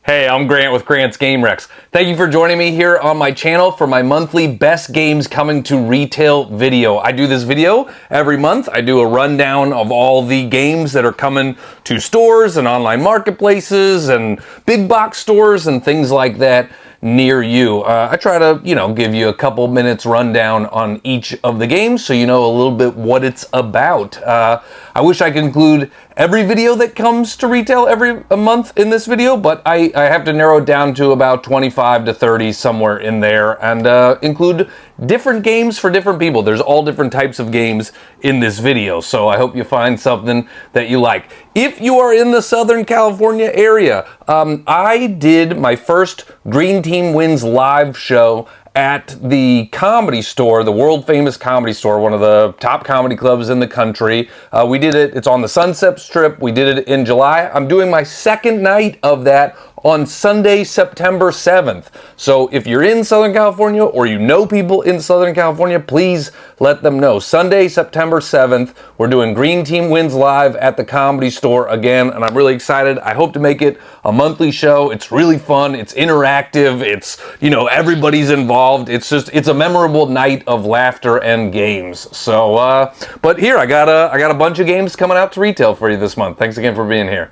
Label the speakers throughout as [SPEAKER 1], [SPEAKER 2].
[SPEAKER 1] Hey, I'm Grant with Grant's Game Rex. Thank you for joining me here on my channel for my monthly best games coming to retail video. I do this video every month. I do a rundown of all the games that are coming to stores and online marketplaces and big box stores and things like that near you. I try to, give you a couple minutes rundown on each of the games so you know a little bit what it's about. I wish I could include every video that comes to retail every month in this video, but I have to narrow it down to about 25 to 30, somewhere in there, and include different games for different people. There's all different types of games in this video, so I hope you find something that you like. If you are in the Southern California area, I did my first Green Team Wins live show at the Comedy Store, the world famous Comedy Store, one of the top comedy clubs in the country. We did it, it's on the Sunset Strip. We did it in July. I'm doing my second night of that on Sunday, September 7th. So if you're in Southern California or you know people in Southern California, please let them know. Sunday, September 7th, we're doing Green Team Wins live at the Comedy Store again, and I'm really excited. I hope to make it a monthly show. It's really fun. It's interactive. It's, everybody's involved. It's a memorable night of laughter and games. So, but here, I got a bunch of games coming out to retail for you this month. Thanks again for being here.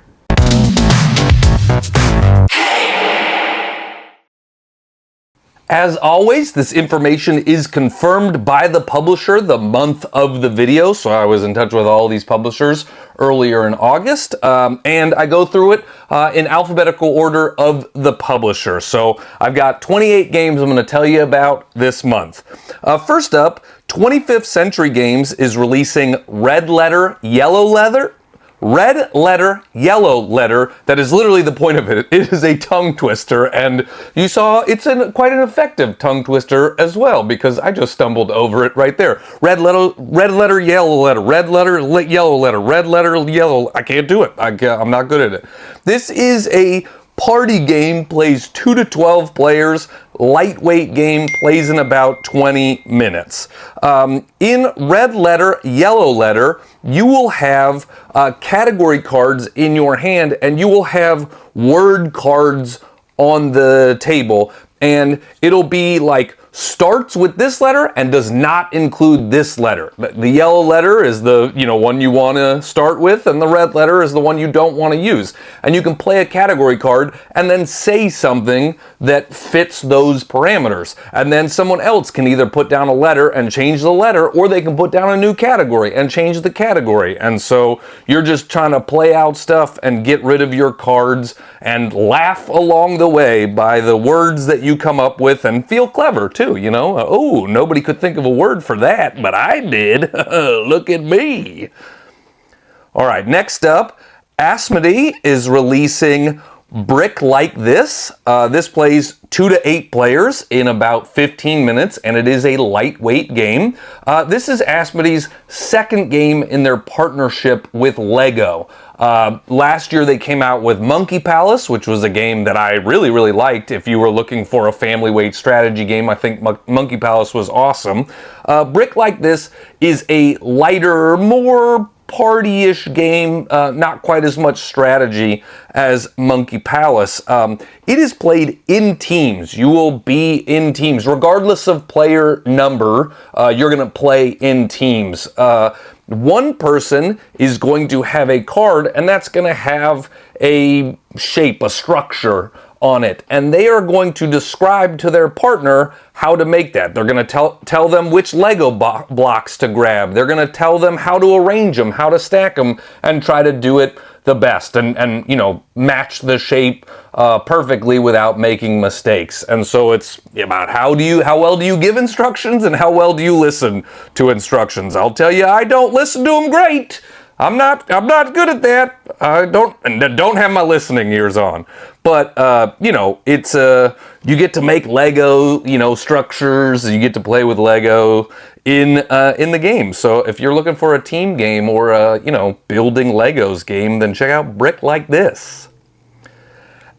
[SPEAKER 1] As always, this information is confirmed by the publisher the month of the video, so I was in touch with all these publishers earlier in August, and I go through it in alphabetical order of the publisher. So I've got 28 games I'm going to tell you about this month. First up, 25th Century Games is releasing Red Letter, Yellow Letter. Red Letter, Yellow Letter. That is literally the point of it. It is a tongue twister, and you saw it's quite an effective tongue twister as well, because I just stumbled over it right there. Red letter, yellow letter, red letter, yellow letter, red letter, yellow. I can't do it. I'm not good at it. This is a party game, plays 2 to 12 players, lightweight game, plays in about 20 minutes. In Red Letter, Yellow Letter, you will have category cards in your hand, and you will have word cards on the table, and it'll be like starts with this letter and does not include this letter. The yellow letter is the one you want to start with, and the red letter is the one you don't want to use. And you can play a category card and then say something that fits those parameters. And then someone else can either put down a letter and change the letter, or they can put down a new category and change the category. And so you're just trying to play out stuff and get rid of your cards and laugh along the way by the words that you come up with, and feel clever too. Oh, nobody could think of a word for that, but I did. Look at me. All right, next up, Asmodee is releasing Brick Like This. This plays 2 to 8 players in about 15 minutes, and it is a lightweight game. This is Asmodee's second game in their partnership with Lego. Last year they came out with Monkey Palace, which was a game that I really, really liked. If you were looking for a family weight strategy game, I think Monkey Palace was awesome. Brick Like This is a lighter, more party-ish game, not quite as much strategy as Monkey Palace. It is played in teams. You will be in teams. Regardless of player number, you're going to play in teams. One person is going to have a card, and that's going to have a shape, a structure on it, and they are going to describe to their partner how to make that. They're going to tell them which Lego blocks to grab. They're going to tell them how to arrange them, how to stack them, and try to do it the best, and match the shape perfectly without making mistakes. And so it's about how well do you give instructions, and how well do you listen to instructions. I'll tell you, I don't listen to them great. I'm not good at that. I don't have my listening ears on. But it's you get to make Lego, structures. You get to play with Lego in the game. So if you're looking for a team game or a building Legos game, then check out Brick Like This.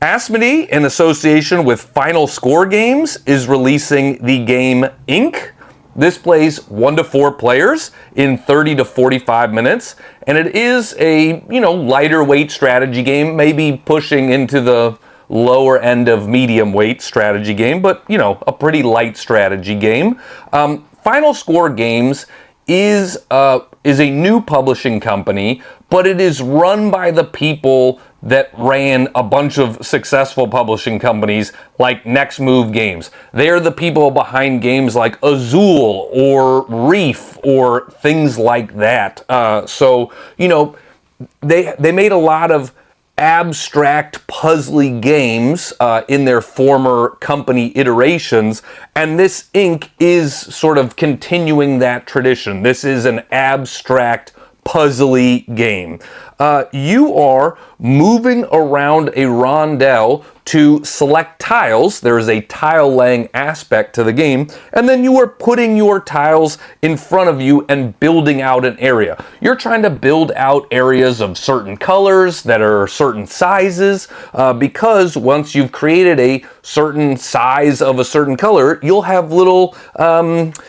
[SPEAKER 1] Asmodee, in association with Final Score Games, is releasing the game Ink. This plays 1 to 4 players in 30 to 45 minutes, and it is a, lighter weight strategy game, maybe pushing into the lower end of medium weight strategy game, but you know, a pretty light strategy game. Final Score Games is a new publishing company, but it is run by the people that ran a bunch of successful publishing companies like Next Move Games. They're the people behind games like Azul or Reef or things like that. So, you know, they made a lot of abstract, puzzly games in their former company iterations, and this Inc. is sort of continuing that tradition. This is an abstract, puzzly game. You are moving around a rondel to select tiles. There is a tile laying aspect to the game, and then you are putting your tiles in front of you and building out an area. You're trying to build out areas of certain colors that are certain sizes, because once you've created a certain size of a certain color, you'll have little,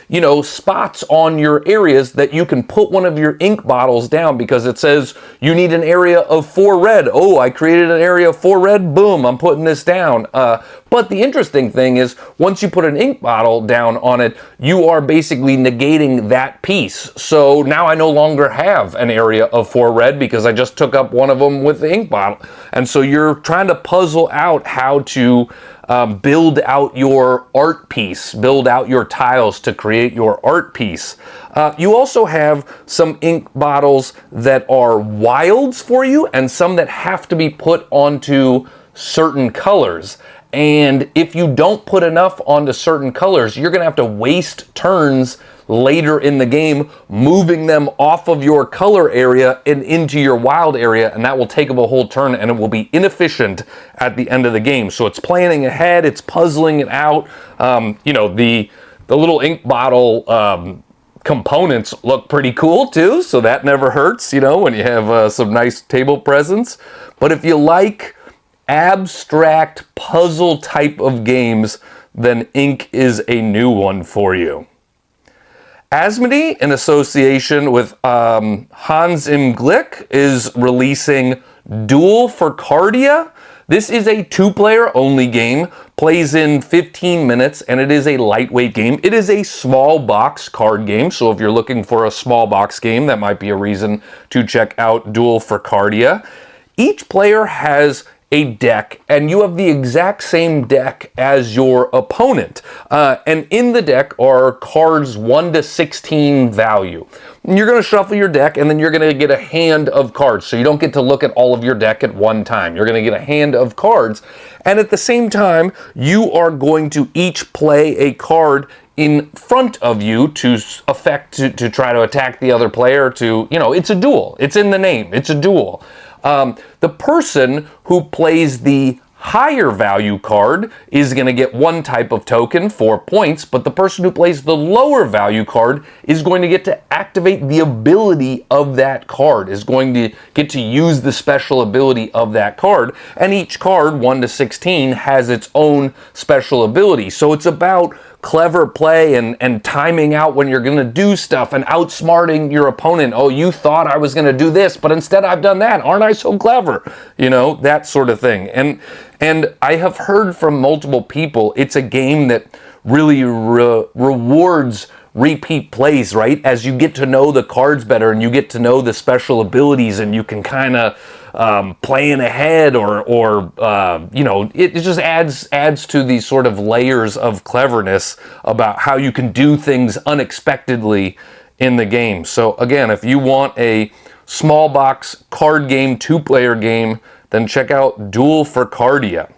[SPEAKER 1] you know, spots on your areas that you can put one of your ink bottles down because it says you need an area of 4 red. Oh, I created an area of 4 red. Boom, I'm putting this down. But the interesting thing is, once you put an ink bottle down on it, you are basically negating that piece. So now I no longer have an area of 4 red because I just took up one of them with the ink bottle. And so you're trying to puzzle out how to build out your art piece, build out your tiles to create your art piece. You also have some ink bottles that are wilds for you and some that have to be put onto certain colors. And if you don't put enough onto certain colors, you're going to have to waste turns later in the game moving them off of your color area and into your wild area, and that will take up a whole turn and it will be inefficient at the end of the game. So it's planning ahead, it's puzzling it out. You know, the little ink bottle components look pretty cool too, so that never hurts, you know, when you have some nice table presence. But if you like abstract puzzle type of games, then Ink is a new one for you. Asmodee, in association with Hans im Glück, is releasing Duel for Cardia. This is a 2-player only game, plays in 15 minutes, and it is a lightweight game. It is a small box card game, so if you're looking for a small box game, that might be a reason to check out Duel for Cardia. Each player has a deck, and you have the exact same deck as your opponent. And in the deck are cards 1 to 16 value. And you're going to shuffle your deck, and then you're going to get a hand of cards. So you don't get to look at all of your deck at one time. You're going to get a hand of cards. And at the same time, you are going to each play a card in front of you to try to attack the other player. To, you know, it's a duel. It's in the name. It's a duel. The person who plays the higher value card is going to get one type of token, 4 points, but the person who plays the lower value card is going to get to activate the ability of that card, is going to get to use the special ability of that card, and each card, 1 to 16, has its own special ability. So it's about clever play and timing out when you're going to do stuff and outsmarting your opponent. Oh, you thought I was going to do this, but instead I've done that. Aren't I so clever? You know, that sort of thing. And I have heard from multiple people, it's a game that really rewards repeat plays, right? As you get to know the cards better and you get to know the special abilities, and you can kind of plan ahead or you know, it just adds to these sort of layers of cleverness about how you can do things unexpectedly in the game. So again, if you want a small box card game, 2-player game, then check out Duel for Cardia.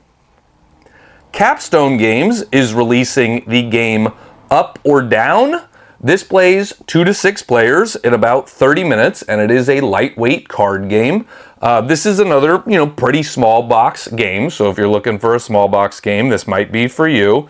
[SPEAKER 1] Capstone Games is releasing the game Up or Down. This plays 2 to 6 players in about 30 minutes, and it is a lightweight card game. This is another, you know, pretty small box game, so if you're looking for a small box game, this might be for you.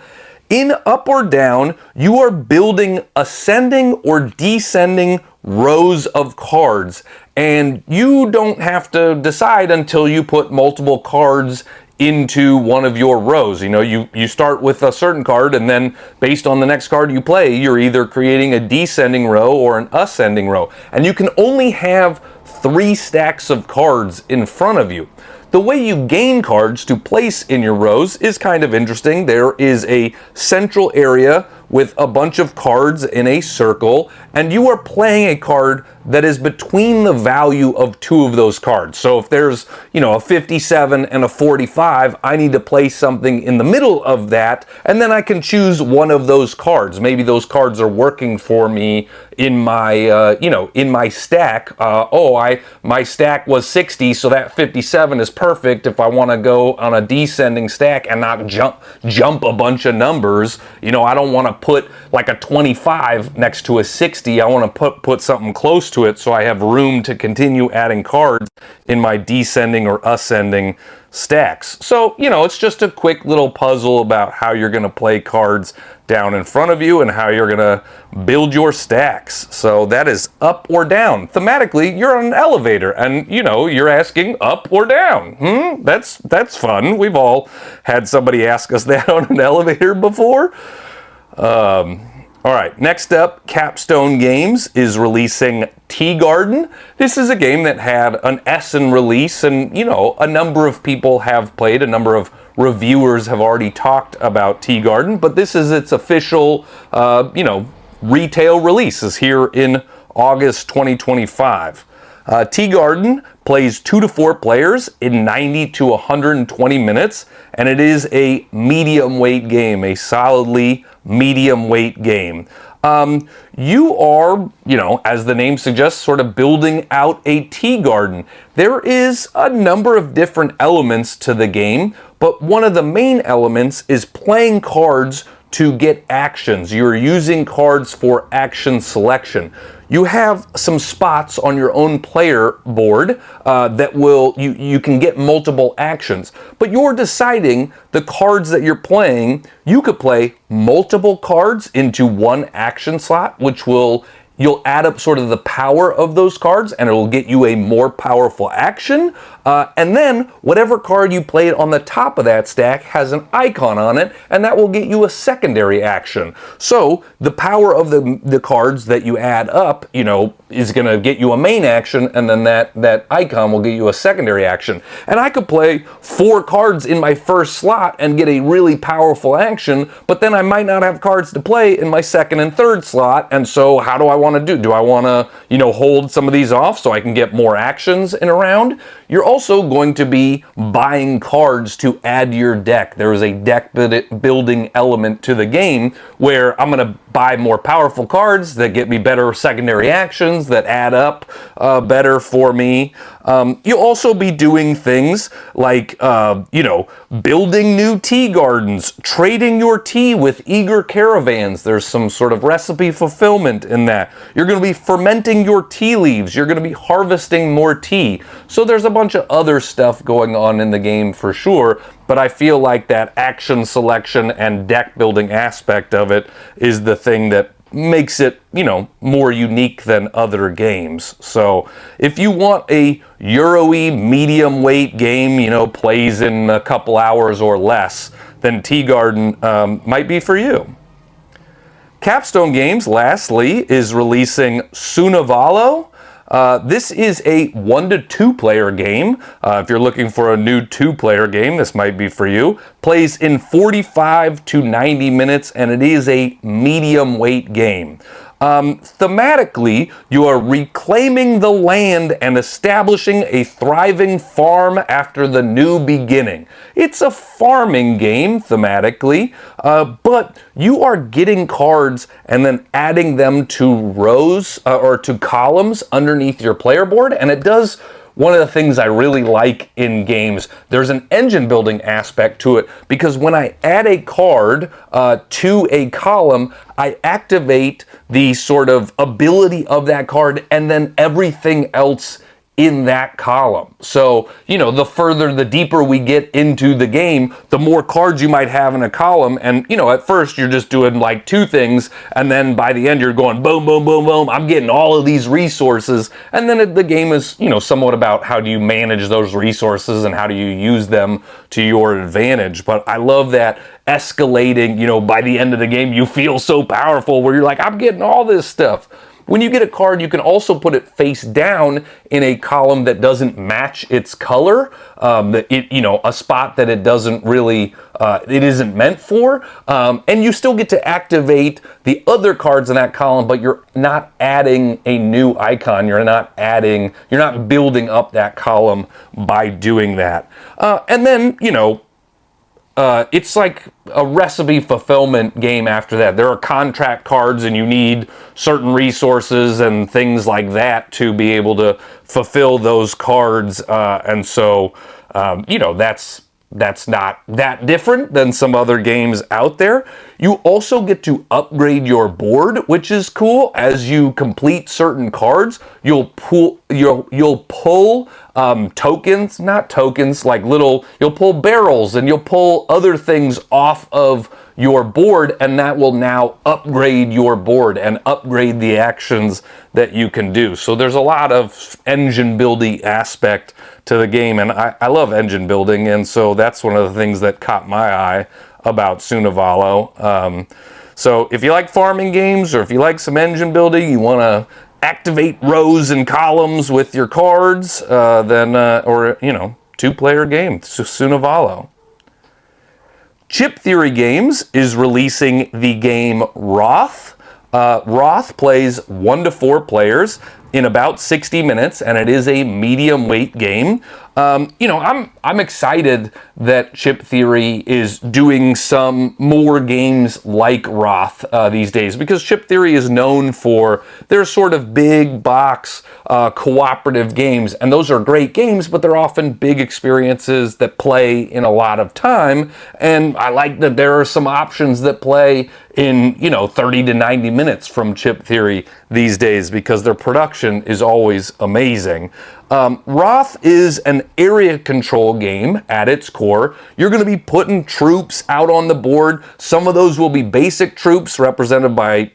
[SPEAKER 1] In Up or Down, you are building ascending or descending rows of cards, and you don't have to decide until you put multiple cards into one of your rows. You know, you start with a certain card, and then based on the next card you play, you're either creating a descending row or an ascending row. And you can only have 3 stacks of cards in front of you. The way you gain cards to place in your rows is kind of interesting. There is a central area with a bunch of cards in a circle, and you are playing a card that is between the value of two of those cards. So if there's, a 57 and a 45, I need to place something in the middle of that, and then I can choose one of those cards. Maybe those cards are working for me in my, in my stack. My stack was 60, so that 57 is perfect if I want to go on a descending stack and not jump a bunch of numbers. I don't want to put like a 25 next to a 60. I want to put something close to it so I have room to continue adding cards in my descending or ascending stacks. So, it's just a quick little puzzle about how you're going to play cards down in front of you and how you're going to build your stacks. So that is up or down. Thematically, you're on an elevator and, you're asking up or down. That's fun. We've all had somebody ask us that on an elevator before. All right, next up, Capstone Games is releasing Tea Garden. This is a game that had an Essen release, and a number of people have played. A number of reviewers have already talked about Tea Garden, but this is its official, retail release. Is here in August 2025. Tea Garden plays 2 to 4 players in 90 to 120 minutes, and it is a medium weight game, a solidly medium weight game. You are, as the name suggests, sort of building out a tea garden. There is a number of different elements to the game, but one of the main elements is playing cards to get actions. You're using cards for action selection. You have some spots on your own player board that you can get multiple actions, but you're deciding the cards that you're playing. You could play multiple cards into one action slot, which you'll add up sort of the power of those cards, and it will get you a more powerful action. And then whatever card you played on the top of that stack has an icon on it, and that will get you a secondary action. So the power of the cards that you add up, is going to get you a main action, and then that icon will get you a secondary action. And I could play 4 cards in my first slot and get a really powerful action, but then I might not have cards to play in my second and third slot. And so how do I want to do? Do I want to, hold some of these off so I can get more actions in a round? You're also going to be buying cards to add to your deck. There is a deck building element to the game where I'm going to buy more powerful cards that get me better secondary actions that add up better for me. You'll also be doing things like, building new tea gardens, trading your tea with eager caravans. There's some sort of recipe fulfillment in that. You're going to be fermenting your tea leaves. You're going to be harvesting more tea. So there's a bunch of other stuff going on in the game for sure, but I feel like that action selection and deck building aspect of it is the thing that makes it, more unique than other games. So if you want a Euro-y medium weight game, plays in a couple hours or less, then Tea Garden might be for you. Capstone Games, lastly, is releasing Suna Valo. This is a 1 to 2 player game. If you're looking for a new 2-player game, this might be for you. Plays in 45 to 90 minutes, and it is a medium weight game. Thematically, you are reclaiming the land and establishing a thriving farm after the new beginning. It's a farming game thematically, but you are getting cards and then adding them to rows or to columns underneath your player board, and it does one of the things I really like in games. There's an engine building aspect to it, because when I add a card to a column, I activate the sort of ability of that card and then everything else in that column. So, the deeper we get into the game, the more cards you might have in a column. And, at first you're just doing like 2 things. And then by the end you're going boom, boom, boom, boom. I'm getting all of these resources. And then the game is, somewhat about how do you manage those resources and how do you use them to your advantage. But I love that escalating, by the end of the game, you feel so powerful where you're like, I'm getting all this stuff. when you get a card, you can also put it face down in a column that doesn't match its color, a spot that it doesn't really, it isn't meant for, and you still get to activate the other cards in that column, but you're not adding a new icon. You're not building up that column by doing that. And then, it's like a recipe fulfillment game after that. There are contract cards and you need certain resources and things like that to be able to fulfill those cards. And so, that's not that different than some other games out there. You also get to upgrade your board, which is cool. As you complete certain cards, you'll pull tokens, not tokens, like you'll pull barrels and you'll pull other things off of your board, and that will now upgrade your board and upgrade the actions that you can do. So there's a lot of engine building aspect to the game, and I love engine building, and so that's one of the things that caught my eye about Suna Valo. So if you like farming games, or if you like some engine building, you want to activate rows and columns with your cards, two-player game, Suna Valo. Chip Theory Games is releasing the game Wroth. Wroth plays 1 to 4 players in about 60 minutes, and it is a medium weight game. I'm excited that Chip Theory is doing some more games like Wroth these days, because Chip Theory is known for their sort of big box cooperative games, and those are great games, but they're often big experiences that play in a lot of time. And I like that there are some options that play in 30 to 90 minutes from Chip Theory these days, because their production is always amazing. Wroth is an area control game at its core. You're going to be putting troops out on the board. Some of those will be basic troops represented by,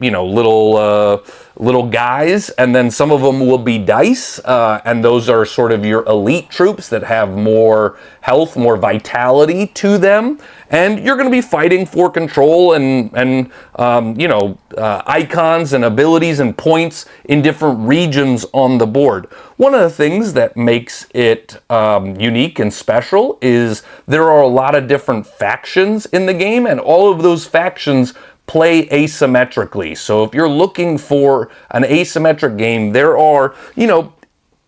[SPEAKER 1] little guys, and then some of them will be dice, and those are sort of your elite troops that have more health, more vitality to them. And you're going to be fighting for control and icons and abilities and points in different regions on the board. One of the things that makes it unique and special is there are a lot of different factions in the game, and all of those factions play asymmetrically. So if you're looking for an asymmetric game, there are,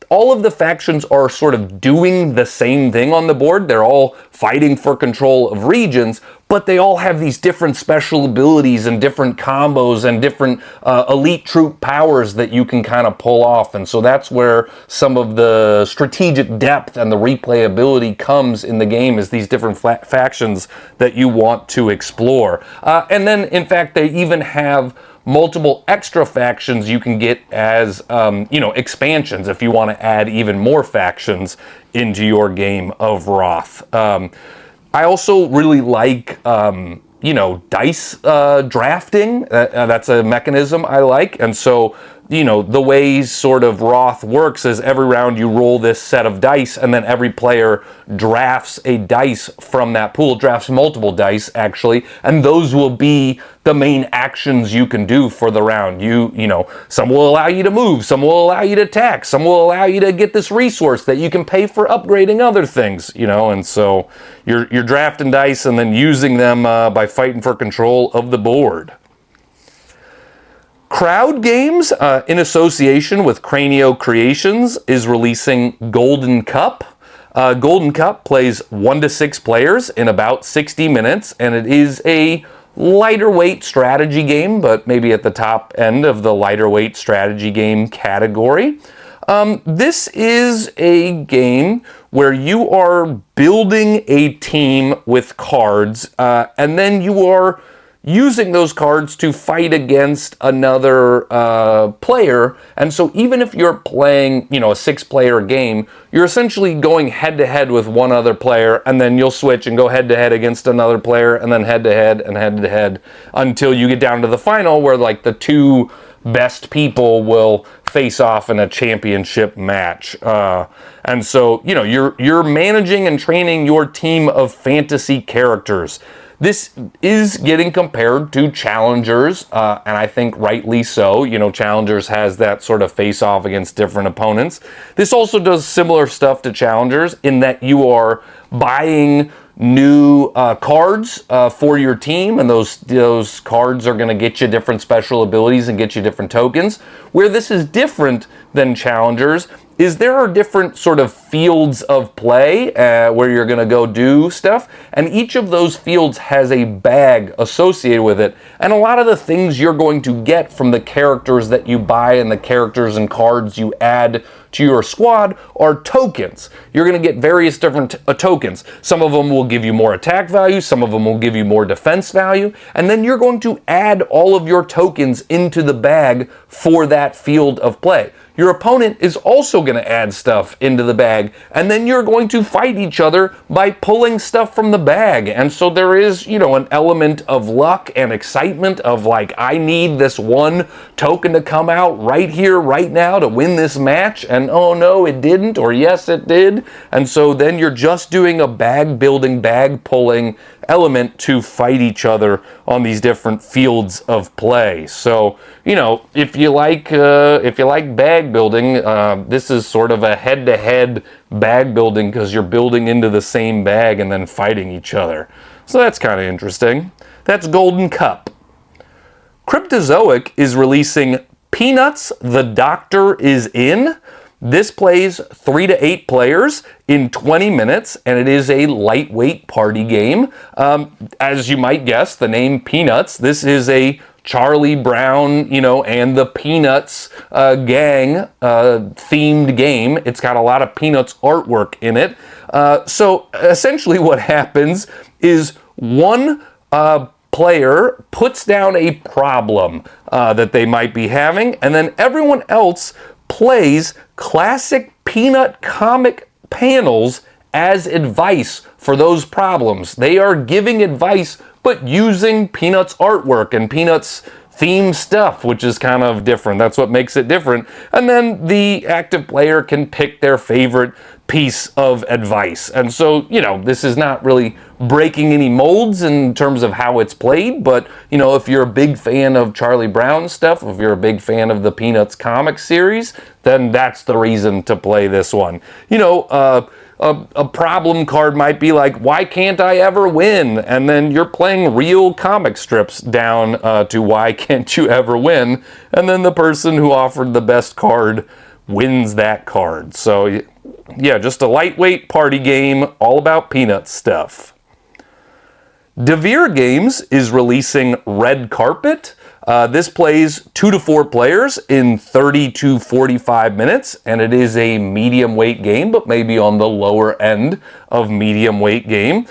[SPEAKER 1] all of the factions are sort of doing the same thing on the board. They're all fighting for control of regions, but they all have these different special abilities and different combos and different elite troop powers that you can kind of pull off. And so that's where some of the strategic depth and the replayability comes in the game, is these different factions that you want to explore. And then, in fact, they even have multiple extra factions you can get as, expansions if you want to add even more factions into your game of Wroth. I also really like, dice drafting. That's a mechanism I like. And so, the way sort of Wroth works is every round you roll this set of dice, and then every player drafts a dice from that pool, drafts multiple dice, actually, and those will be the main actions you can do for the round. Some will allow you to move, some will allow you to attack, some will allow you to get this resource that you can pay for upgrading other things, and so you're drafting dice and then using them by fighting for control of the board. Crowd Games, in association with Cranio Creations, is releasing Golden Cup. Golden Cup plays 1 to 6 players in about 60 minutes, and it is a lighter weight strategy game, but maybe at the top end of the lighter weight strategy game category. This is a game where you are building a team with cards, and then you are using those cards to fight against another player. And so even if you're playing, a 6-player game, you're essentially going head-to-head with one other player, and then you'll switch and go head-to-head against another player, and then head-to-head and head-to-head until you get down to the final, where like the 2 best people will face off in a championship match. And so, you're managing and training your team of fantasy characters. this is getting compared to Challengers, and I think rightly so. You know, Challengers has that sort of face-off against different opponents. This also does similar stuff to Challengers in that you are buying new cards for your team, and those cards are going to get you different special abilities and get you different tokens. Where this is different than Challengers is there are different sort of fields of play where you're going to go do stuff, and each of those fields has a bag associated with it, and a lot of the things you're going to get from the characters that you buy and the characters and cards you add to your squad are tokens. You're going to get various different tokens. Some of them will give you more attack value, some of them will give you more defense value, and then you're going to add all of your tokens into the bag for that field of play. Your opponent is also going to add stuff into the bag, and then you're going to fight each other by pulling stuff from the bag. And so there is, you know, an element of luck and excitement of like, I need this one token to come out right here, right now to win this match, and oh no, it didn't, or yes, it did. And so then you're just doing a bag building, bag pulling element to fight each other on these different fields of play. So, you know, if you like bag building, this is sort of a head-to-head bag building because you're building into the same bag and then fighting each other. So that's kind of interesting. That's Golden Cup. Cryptozoic is releasing Peanuts, the Doctor is In. This plays 3 to 8 players in 20 minutes, and it is a lightweight party game. As you might guess, the name Peanuts, this is a Charlie Brown, you know, and the Peanuts gang themed game. It's got a lot of Peanuts artwork in it. So essentially what happens is one player puts down a problem that they might be having, and then everyone else plays classic Peanut comic panels as advice for those problems. They are giving advice, but using Peanuts artwork and Peanuts theme stuff, which is kind of different. That's what makes it different. And then the active player can pick their favorite piece of advice. And so, you know, this is not really breaking any molds in terms of how it's played, but, you know, if you're a big fan of Charlie Brown stuff, if you're a big fan of the Peanuts comic series, then that's the reason to play this one. You know, a problem card might be like, why can't I ever win? And then you're playing real comic strips down to why can't you ever win? And then the person who offered the best card wins that card. So yeah, just a lightweight party game all about Peanut stuff. Devere Games is releasing Red Carpet. This plays 2 to 4 players in 30 to 45 minutes, and it is a medium weight game, but maybe on the lower end of medium weight game.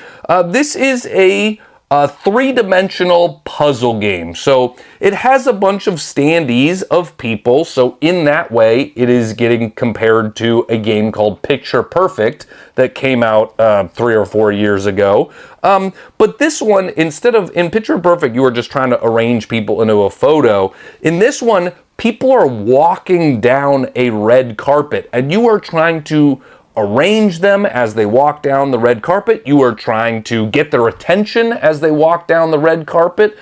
[SPEAKER 1] This is a 3-dimensional puzzle game. So it has a bunch of standees of people. So in that way, it is getting compared to a game called Picture Perfect that came out 3 or 4 years ago. But this one, instead of in Picture Perfect, you were just trying to arrange people into a photo. In this one, people are walking down a red carpet, and you are trying to arrange them as they walk down the red carpet. You are trying to get their attention as they walk down the red carpet.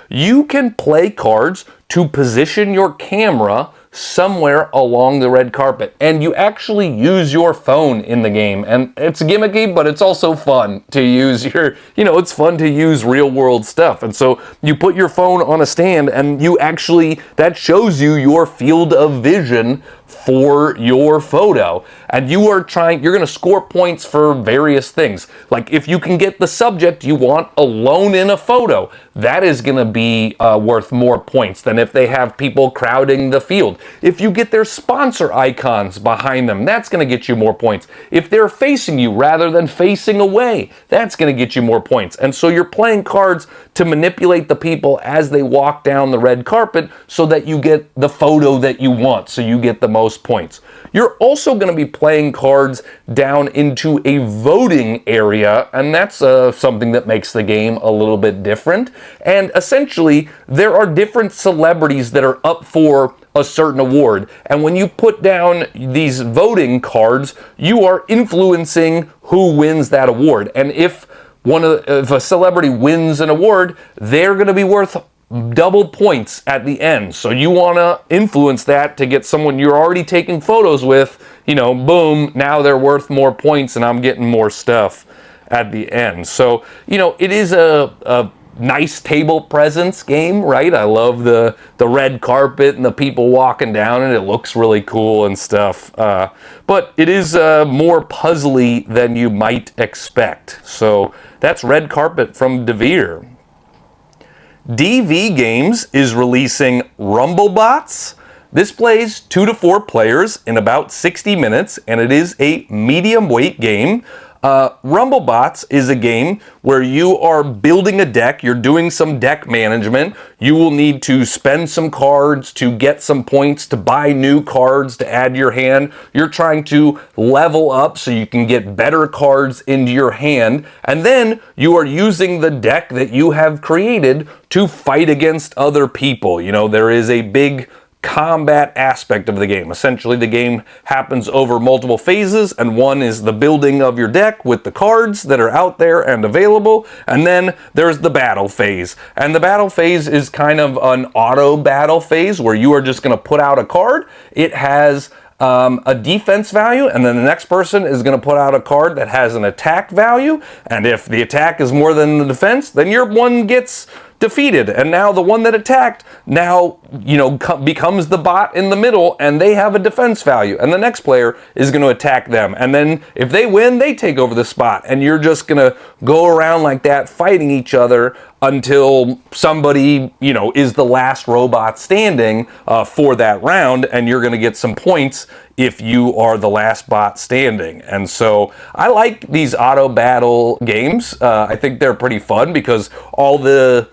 [SPEAKER 1] You can play cards to position your camera somewhere along the red carpet, and you actually use your phone in the game, and it's gimmicky, but it's also fun to use your, you know, it's fun to use real world stuff. And so you put your phone on a stand, and you actually, that shows you your field of vision for your photo, and you're going to score points for various things. Like if you can get the subject you want alone in a photo, that is going to be worth more points than if they have people crowding the field. If you get their sponsor icons behind them, that's going to get you more points. If they're facing you rather than facing away, that's going to get you more points. And so you're playing cards to manipulate the people as they walk down the red carpet so that you get the photo that you want, so you get the most points. You're also going to be playing cards down into a voting area, and that's something that makes the game a little bit different. And essentially, there are different celebrities that are up for a certain award, and when you put down these voting cards, you are influencing who wins that award. And if if a celebrity wins an award, they're going to be worth double points at the end. So you want to influence that to get someone you're already taking photos with, you know, boom, now they're worth more points and I'm getting more stuff at the end. So, you know, it is a nice table presence game, right? I love the red carpet and the people walking down, and it looks really cool and stuff. But it is more puzzly than you might expect. So that's Red Carpet from Devere. DV Games is releasing Rumblebots. This plays 2 to 4 players in about 60 minutes, and it is a medium weight game. Rumblebots is a game where you are building a deck, you're doing some deck management, you will need to spend some cards to get some points, to buy new cards to add to your hand. You're trying to level up so you can get better cards into your hand, and then you are using the deck that you have created to fight against other people. You know, there is a big combat aspect of the game. Essentially, the game happens over multiple phases, and one is the building of your deck with the cards that are out there and available, and then there's the battle phase. And the battle phase is kind of an auto battle phase where you are just going to put out a card. It has a defense value, and then the next person is going to put out a card that has an attack value, and if the attack is more than the defense, then your one gets defeated, and now the one that attacked now, you know, becomes the bot in the middle, and they have a defense value, and the next player is going to attack them, and then if they win, they take over the spot, and you're just going to go around like that fighting each other until somebody, you know, is the last robot standing for that round, and you're going to get some points if you are the last bot standing. And so I like these auto battle games. I think they're pretty fun because all the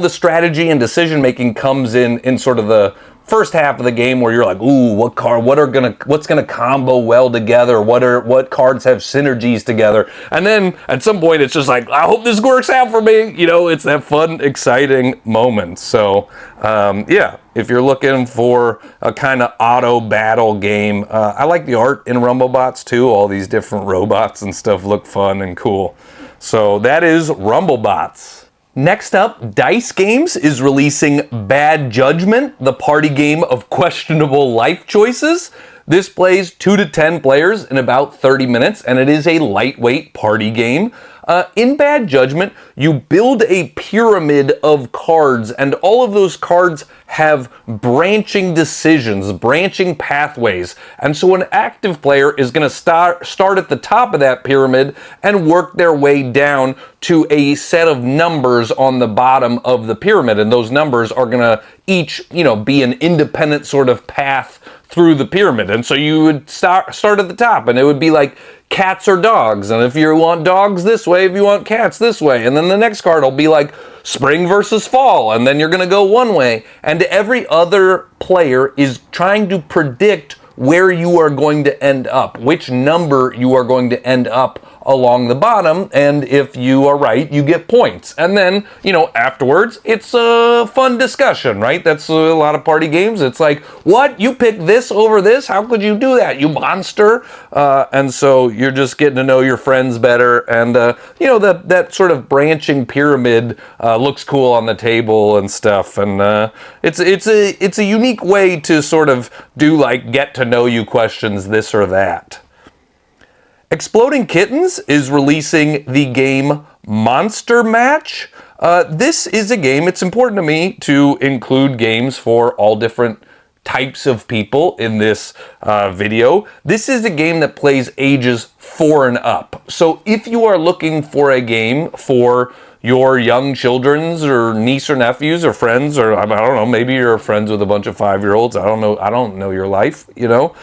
[SPEAKER 1] strategy and decision making comes in sort of the first half of the game where you're like, ooh, what's gonna combo well together? What cards have synergies together? And then at some point it's just like, I hope this works out for me. You know, it's that fun, exciting moment. So yeah, if you're looking for a kind of auto battle game, I like the art in Rumblebots too. All these different robots and stuff look fun and cool. So that is Rumblebots. Next up, Dice Games is releasing Bad Judgment, the party game of questionable life choices. This plays 2 to 10 players in about 30 minutes, and it is a lightweight party game. In Bad Judgment, you build a pyramid of cards, and all of those cards have branching decisions, branching pathways. And so an active player is going to start at the top of that pyramid and work their way down to a set of numbers on the bottom of the pyramid. And those numbers are going to each, you know, be an independent sort of path through the pyramid. And so you would start at the top, and it would be like cats or dogs, and if you want dogs this way, if you want cats this way, and then the next card will be like spring versus fall, and then you're going to go one way, and every other player is trying to predict where you are going to end up, which number you are going to end up along the bottom, and if you are right, you get points. And then, you know, afterwards, it's a fun discussion, right? That's a lot of party games. It's like, what? You picked this over this? How could you do that, you monster? And so you're just getting to know your friends better, and you know, that sort of branching pyramid looks cool on the table and stuff, and it's a unique way to sort of do like get to know you questions, this or that. Exploding Kittens is releasing the game Monster Match. This is a game, it's important to me to include games for all different types of people in this video. This is a game that plays ages 4 and up. So if you are looking for a game for your young children's or niece or nephews or friends, or I don't know, maybe you're friends with a bunch of 5-year-olds. I don't know your life, you know.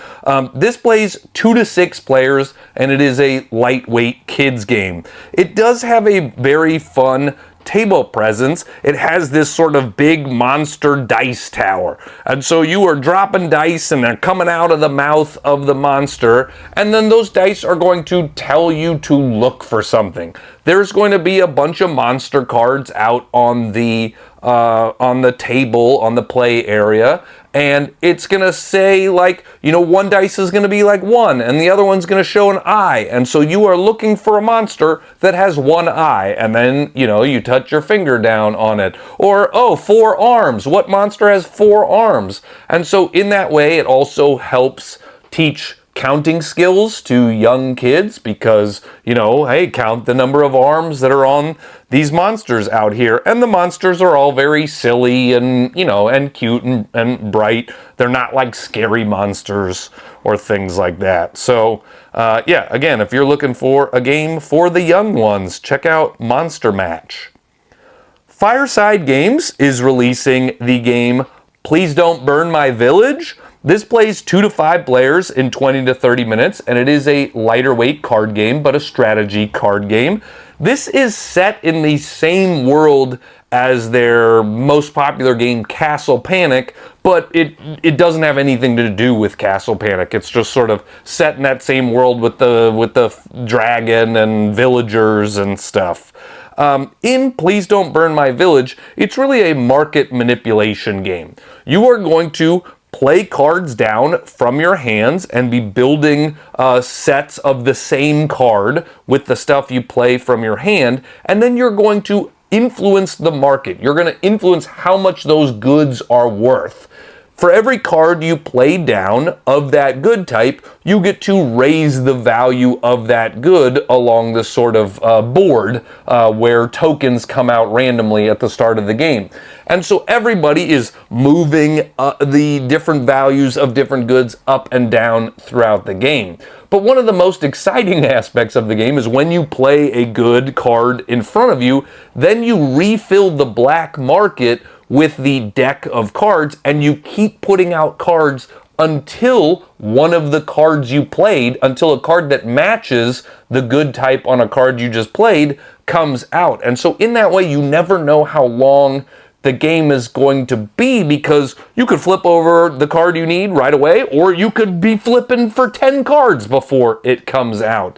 [SPEAKER 1] This plays 2 to 6 players, and it is a lightweight kids game. It does have a very fun table presence. It has this sort of big monster dice tower, and so you are dropping dice and they're coming out of the mouth of the monster, and then those dice are going to tell you to look for something. there's going to be a bunch of monster cards out on the table, on the play area, and it's going to say, like, you know, one dice is going to be like 1, and the other one's going to show an eye, and so you are looking for a monster that has 1 eye, and then, you know, you touch your finger down on it. Or, oh, 4 arms. What monster has 4 arms? And so in that way, it also helps teach counting skills to young kids because, you know, hey, count the number of arms that are on these monsters out here. And the monsters are all very silly and, you know, and cute and bright. They're not like scary monsters or things like that. So, yeah, again, if you're looking for a game for the young ones, check out Monster Match. Fireside Games is releasing the game Please Don't Burn My Village. This plays 2 to 5 players in 20 to 30 minutes, and it is a lighter weight card game, but a strategy card game. This is set in the same world as their most popular game, Castle Panic, but it doesn't have anything to do with Castle Panic. It's just sort of set in that same world with the dragon and villagers and stuff. In Please Don't Burn My Village, it's really a market manipulation game. You are going to play cards down from your hands and be building sets of the same card with the stuff you play from your hand, and then you're going to influence the market. You're going to influence how much those goods are worth. For every card you play down of that good type, you get to raise the value of that good along the sort of board where tokens come out randomly at the start of the game. And so everybody is moving the different values of different goods up and down throughout the game. But one of the most exciting aspects of the game is when you play a good card in front of you, then you refill the black market with the deck of cards, and you keep putting out cards until one of the cards you played, until a card that matches the good type on a card you just played comes out. And so in that way, you never know how long the game is going to be, because you could flip over the card you need right away, or you could be flipping for 10 cards before it comes out.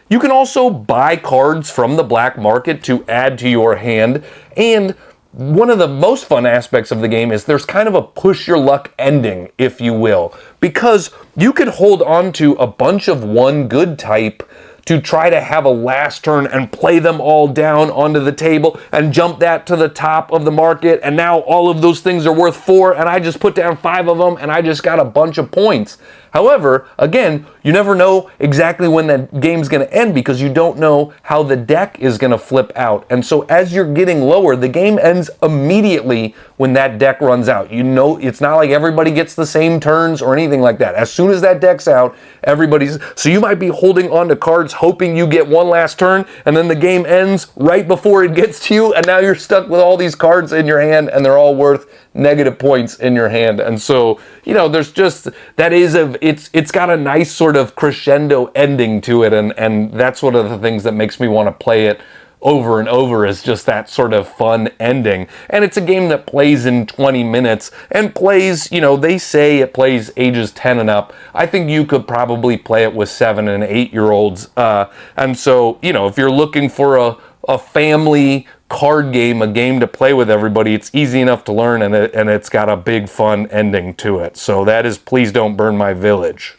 [SPEAKER 1] You can also buy cards from the black market to add to your hand, and one of the most fun aspects of the game is there's kind of a push your luck ending, if you will, because you could hold on to a bunch of one good type to try to have a last turn and play them all down onto the table and jump that to the top of the market, and now all of those things are worth 4, and I just put down 5 of them and I just got a bunch of points. However, again, you never know exactly when that game's going to end because you don't know how the deck is going to flip out. And so as you're getting lower, the game ends immediately when that deck runs out. You know, it's not like everybody gets the same turns or anything like that. As soon as that deck's out, everybody's... So you might be holding on to cards hoping you get one last turn, and then the game ends right before it gets to you, and now you're stuck with all these cards in your hand, and they're all worth negative points in your hand. And so, you know, there's just... That is it's got a nice sort of crescendo ending to it, and that's one of the things that makes me want to play it over and over, is just that sort of fun ending. And it's a game that plays in 20 minutes and plays, you know, they say it plays ages 10 and up. I think you could probably play it with 7 and 8-year-olds. And so, you know, if you're looking for a family card game, a game to play with everybody, it's easy enough to learn, and it's got a big fun ending to it. So that is Please Don't Burn My Village.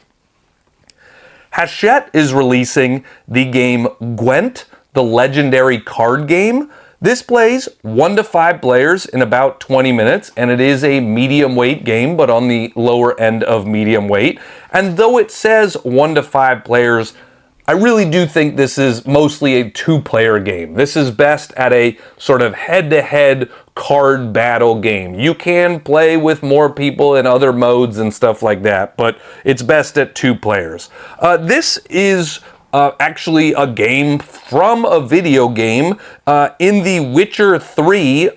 [SPEAKER 1] Hachette is releasing the game Gwent, the legendary card game. This plays 1 to 5 players in about 20 minutes, and it is a medium weight game, but on the lower end of medium weight. And though it says 1 to 5 players, I really do think this is mostly a 2-player game. This is best at a sort of head-to-head card battle game. You can play with more people in other modes and stuff like that, but it's best at 2 players. This is actually a game from a video game. In the Witcher 3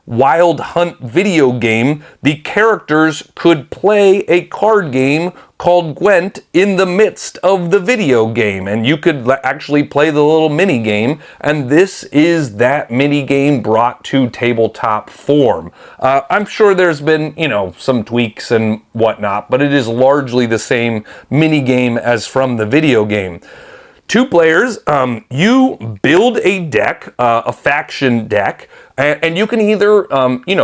[SPEAKER 1] Wild Hunt video game, the characters could play a card game called Gwent in the midst of the video game, and you could actually play the little mini game, and this is that mini game brought to tabletop form. I'm sure there's been, you know, some tweaks and whatnot, but it is largely the same mini game as from the video game. 2 players, you build a deck, a faction deck, and you can either,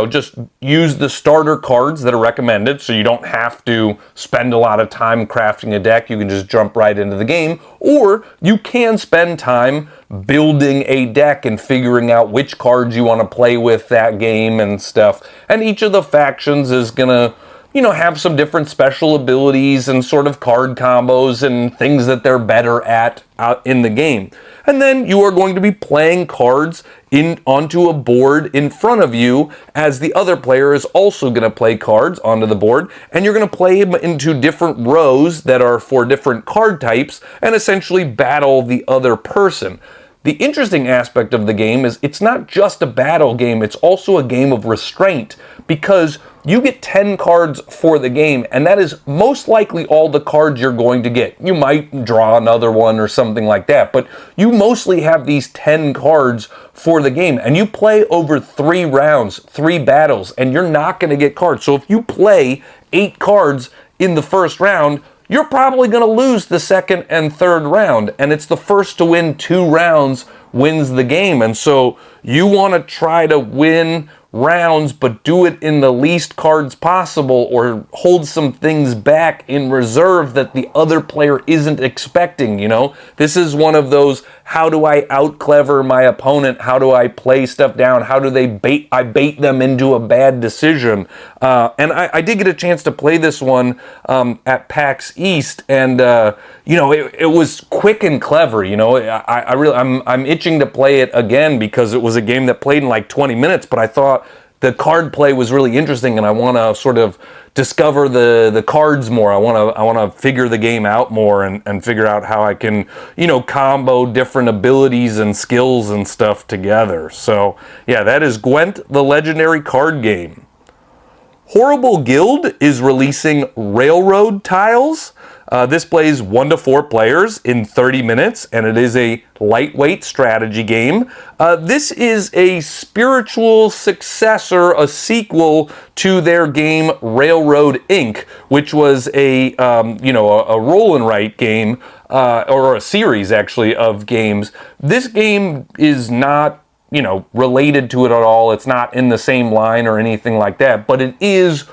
[SPEAKER 1] just use the starter cards that are recommended, so you don't have to spend a lot of time crafting a deck. You can just jump right into the game, or you can spend time building a deck and figuring out which cards you want to play with that game and stuff. And each of the factions is gonna have some different special abilities and sort of card combos and things that they're better at out in the game. And then you are going to be playing cards onto a board in front of you, as the other player is also going to play cards onto the board, and you're going to play them into different rows that are for different card types and essentially battle the other person. The interesting aspect of the game is it's not just a battle game, it's also a game of restraint, because you get 10 cards for the game, and that is most likely all the cards you're going to get. You might draw another one or something like that, but you mostly have these 10 cards for the game, and you play over 3 rounds, 3 battles, and you're not going to get cards. So if you play 8 cards in the first round, you're probably going to lose the second and third round, and it's the first to win 2 rounds wins the game. And so you want to try to win rounds, but do it in the least cards possible, or hold some things back in reserve that the other player isn't expecting. This is one of those, how do I out clever my opponent? How do I play stuff down? How do I bait them into a bad decision? And I did get a chance to play this one at PAX East, and it was quick and clever. I'm itching to play it again, because it was a game that played in like 20 minutes, but I thought the card play was really interesting, and I want to sort of discover the cards more. I want to figure the game out more and figure out how I can, combo different abilities and skills and stuff together. So yeah, that is Gwent, the legendary card game. Horrible Guild is releasing Railroad Tiles. This plays 1 to 4 players in 30 minutes, and it is a lightweight strategy game. This is a spiritual successor, a sequel to their game Railroad Inc., which was a roll and write game, or a series actually of games. This game is not related to it at all. It's not in the same line or anything like that, but it is,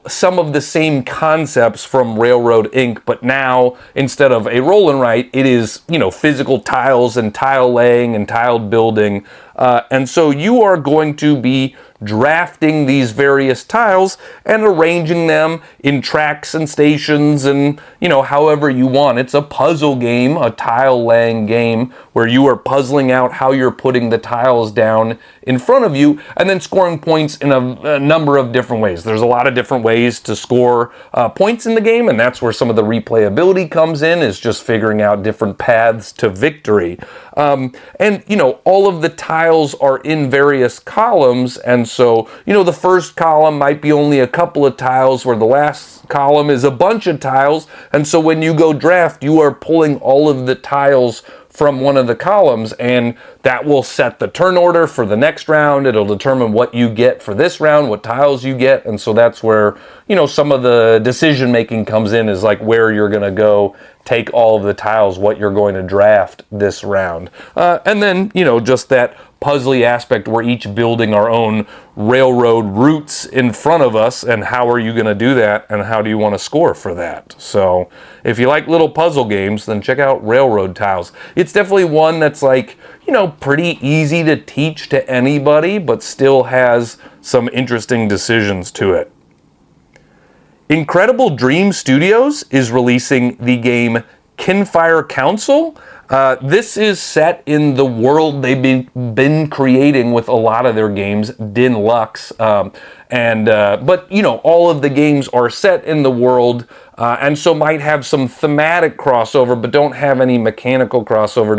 [SPEAKER 1] some of the same concepts from Railroad Inc., but now instead of a roll and write, it is, physical tiles and tile laying and tiled building. And so you are going to be drafting these various tiles and arranging them in tracks and stations and, however you want. It's a puzzle game, a tile laying game, where you are puzzling out how you're putting the tiles down in front of you and then scoring points in a number of different ways. There's a lot of different ways to score points in the game, and that's where some of the replayability comes in, is just figuring out different paths to victory. And, all of the tiles are in various columns, and so, the first column might be only a couple of tiles, where the last column is a bunch of tiles, and so when you go draft, you are pulling all of the tiles from one of the columns, and that will set the turn order for the next round. It'll determine what you get for this round, what tiles you get, and so that's where, some of the decision making comes in, is like where you're going to go take all of the tiles, what you're going to draft this round. And then, just that puzzly aspect, we're each building our own railroad routes in front of us, and how are you going to do that, and how do you want to score for that? So if you like little puzzle games, then check out Railroad Tiles. It's definitely one that's like, pretty easy to teach to anybody, but still has some interesting decisions to it. Incredible Dream Studios is releasing the game Kinfire Council. This is set in the world they've been creating with a lot of their games, Din Lux, but all of the games are set in the world, and so might have some thematic crossover, but don't have any mechanical crossover.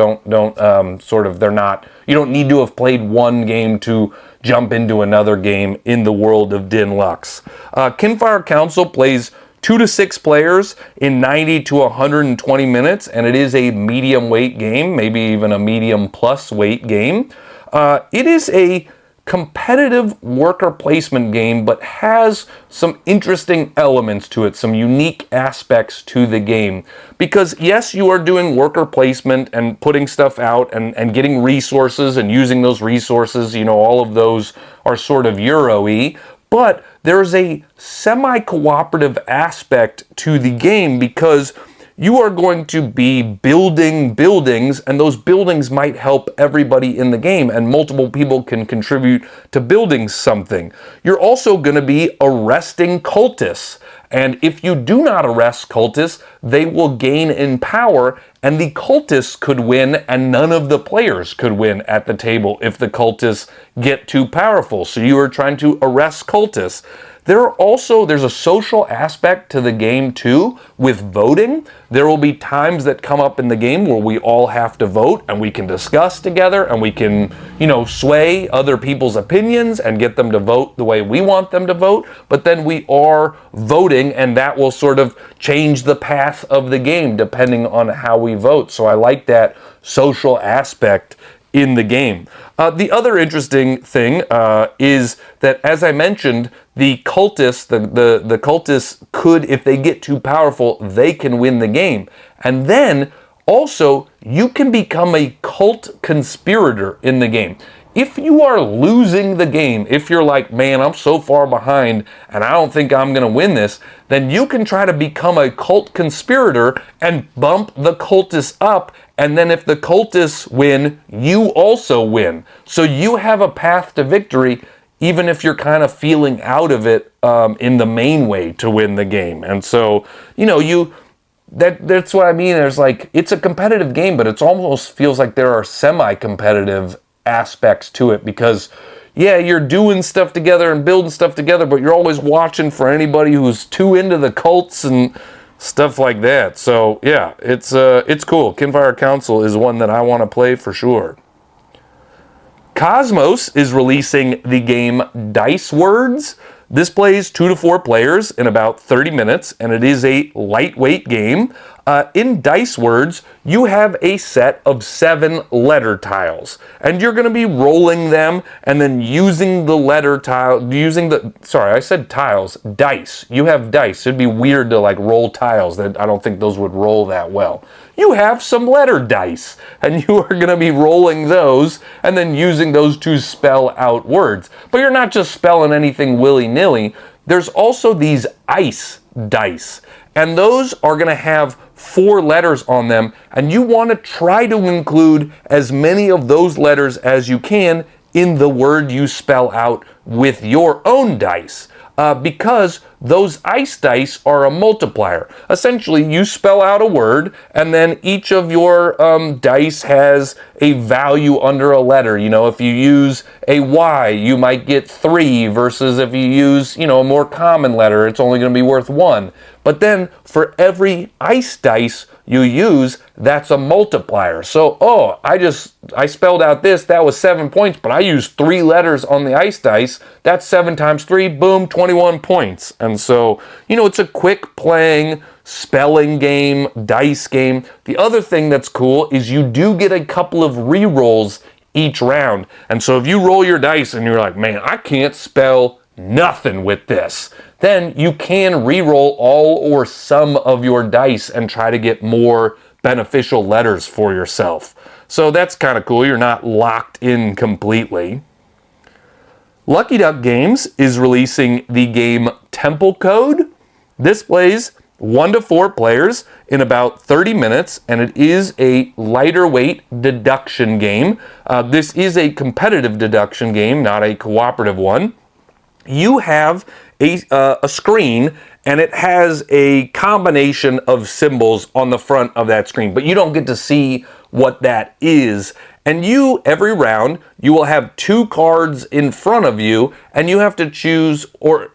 [SPEAKER 1] You don't need to have played one game to jump into another game in the world of Din Lux. Kinfire Council plays 2 to 6 players in 90 to 120 minutes, and it is a medium weight game, maybe even a medium plus weight game. It is a competitive worker placement game, but has some interesting elements to it, some unique aspects to the game. Because yes, you are doing worker placement and putting stuff out and getting resources and using those resources, you know, all of those are sort of Euro-y, but there's a semi-cooperative aspect to the game because you are going to be building buildings, and those buildings might help everybody in the game, and multiple people can contribute to building something. You're also going to be arresting cultists, and if you do not arrest cultists, they will gain in power, and the cultists could win, and none of the players could win at the table if the cultists get too powerful. So you are trying to arrest cultists. There's a social aspect to the game too, with voting. There will be times that come up in the game where we all have to vote and we can discuss together and we can, you know, sway other people's opinions and get them to vote the way we want them to vote. But then we are voting, and that will sort of change the path of the game depending on how we vote. So I like that social aspect in the game. The other interesting thing is that, as I mentioned, the cultists, the cultists could, if they get too powerful, they can win the game. And then also, you can become a cult conspirator in the game. If you are losing the game, if you're like, man, I'm so far behind and I don't think I'm going to win this, then you can try to become a cult conspirator and bump the cultists up, and then if the cultists win, you also win. So you have a path to victory, even if you're kind of feeling out of it in the main way to win the game. And so, you know, that's what I mean. There's like, it's a competitive game, but it almost feels like there are semi-competitive aspects to it because, yeah, you're doing stuff together and building stuff together, but you're always watching for anybody who's too into the cults and stuff like that. So yeah, it's cool. Kinfire Council is one that I want to play for sure. Cosmos is releasing the game Dice Words. This plays 2 to 4 players in about 30 minutes, and it is a lightweight game. In Dice Words, you have a set of 7 letter tiles, and you're going to be rolling them and then using the letter tile, dice. You have dice. It'd be weird to like roll tiles. I don't think those would roll that well. You have some letter dice, and you are going to be rolling those and then using those to spell out words. But you're not just spelling anything willy-nilly. There's also these ice dice, and those are going to have 4 letters on them, and you want to try to include as many of those letters as you can in the word you spell out with your own dice. Because those ice dice are a multiplier. Essentially, you spell out a word, and then each of your dice has a value under a letter. You know, if you use a Y, you might get 3, versus if you use, you know, a more common letter, it's only going to be worth 1. But then, for every ice dice you use, that's a multiplier. So, I spelled out this, that was 7 points, but I used 3 letters on the ice dice. That's 7 times 3, boom, 21 points. And so, you know, it's a quick playing spelling game, dice game. The other thing that's cool is you do get a couple of re-rolls each round. And so if you roll your dice and you're like, man, I can't spell nothing with this, then you can re-roll all or some of your dice and try to get more beneficial letters for yourself. So that's kind of cool. You're not locked in completely. Lucky Duck Games is releasing the game Temple Code. This plays 1 to 4 players in about 30 minutes, and it is a lighter weight deduction game. This is a competitive deduction game, not a cooperative one. You have a screen, and it has a combination of symbols on the front of that screen, but you don't get to see what that is. And every round, you will have 2 cards in front of you, and you have to choose, or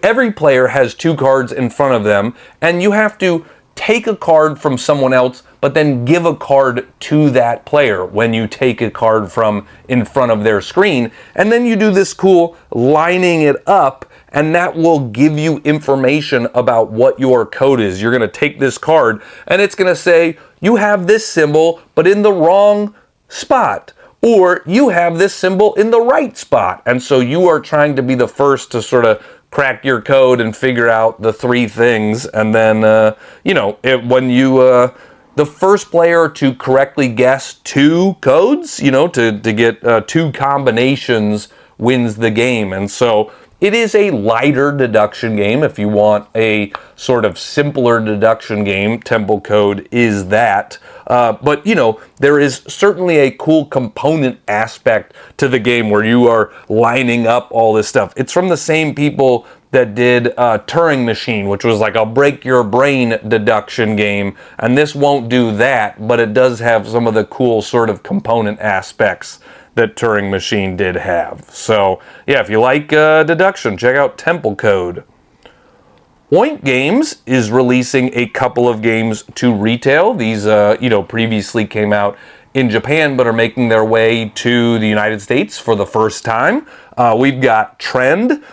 [SPEAKER 1] every player has 2 cards in front of them, and you have to take a card from someone else, but then give a card to that player when you take a card from in front of their screen. And then you do this cool lining it up, and that will give you information about what your code is. You're going to take this card, and it's going to say, you have this symbol, but in the wrong spot. or you have this symbol in the right spot. And so you are trying to be the first to sort of crack your code and figure out the three things. And then, the first player to correctly guess two codes, to get two combinations wins the game. And so it is a lighter deduction game. If you want a sort of simpler deduction game, Temple Code is that. But there is certainly a cool component aspect to the game where you are lining up all this stuff. It's from the same people that did Turing Machine, which was like a break your brain deduction game. And this won't do that, but it does have some of the cool sort of component aspects that Turing Machine did have. So yeah, if you like deduction, check out Temple Code. Oink Games is releasing a couple of games to retail. These, previously came out in Japan, but are making their way to the United States for the first time. We've got TRND.